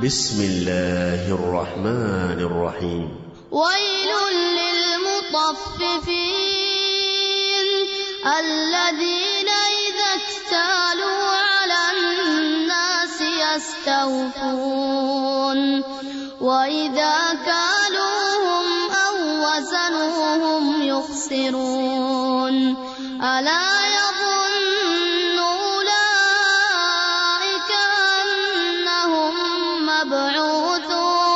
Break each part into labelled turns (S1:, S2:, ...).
S1: بسم الله الرحمن الرحيم.
S2: ويل للمطففين الذين إذا اكتالوا على الناس يستوفون وإذا كالوهم أو وزنوهم يخسرون ألا يظن أولئك أنهم مبعوثون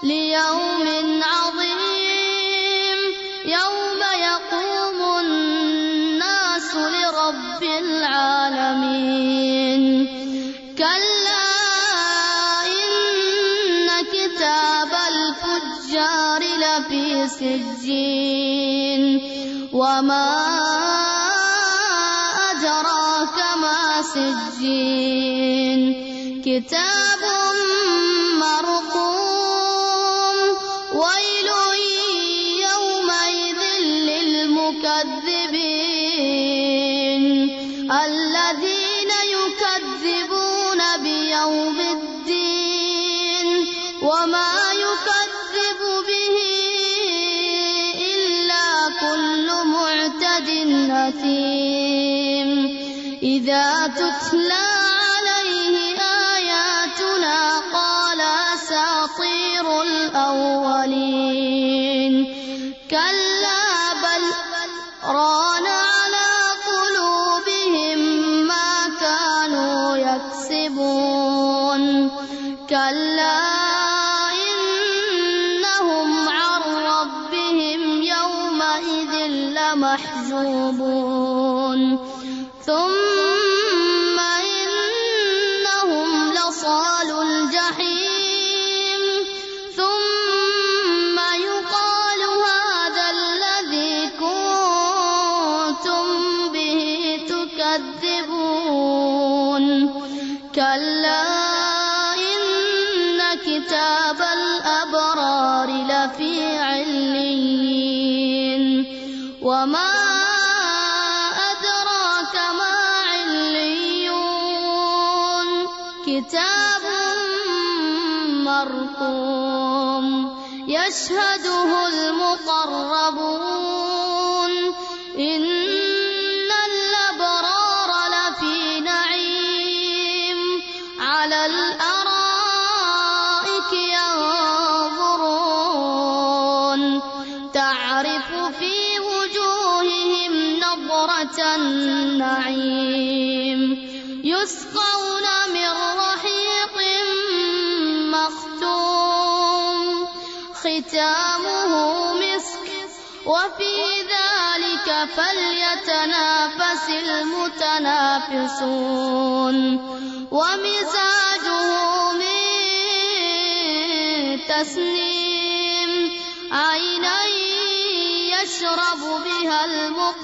S2: ليوم عظيم يوم يقوم الناس لرب العالمين. كلا إن كتاب الفجار لفي سجين وما أدراك ما سجين كتاب مرقوم ويل يومئذ للمكذبين الذين يكذبون بيوم الدين وما يكذب به إلا كل معتد أثيم إذا تتلى عليه آياتنا قال أساطير الأولين كلا بل ران على قلوبهم ما كانوا يكسبون كلا إنهم عن ربهم يومئذ لمحجوبون ثم إنهم لصالوا الجحيم ثم يقال هذا الذي كنتم به تكذبون كلا إن كتاب الأبرار لفي عليين وما أدراك ما عليون كتاب مرقوم يشهده المقربون إن الأبرار لفي نعيم على الأرائك ينظرون تعرف في وجوههم نضرة النعيم يسقون من رحيق مختوم ختامه مسك وفي ذلك فليتنافس المتنافسون ومزاجه من تسنيم عينا يشرب بها المقربون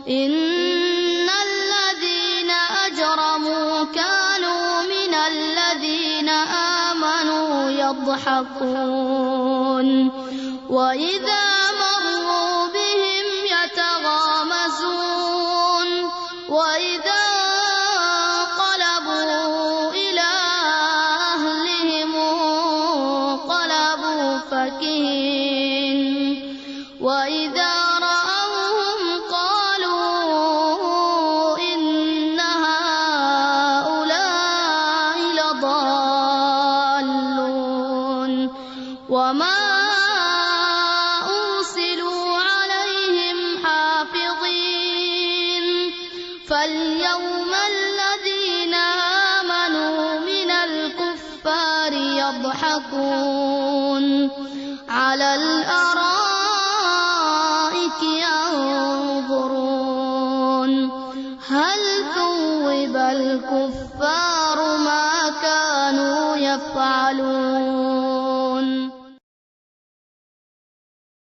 S2: إن الذين أجرموا كانوا من الذين آمنوا يضحكون وإذا مروا بهم يتغامزون وإذا انقلبوا إلى أهلهم انقلبوا فكهين وإذا رأوهم قالوا إن هؤلاء لضالون وما أرسلوا عليهم حافظين فاليوم الذين آمنوا من الكفار يضحكون على الأرائك ينظرون هل ثوب الكفار ما كانوا يفعلون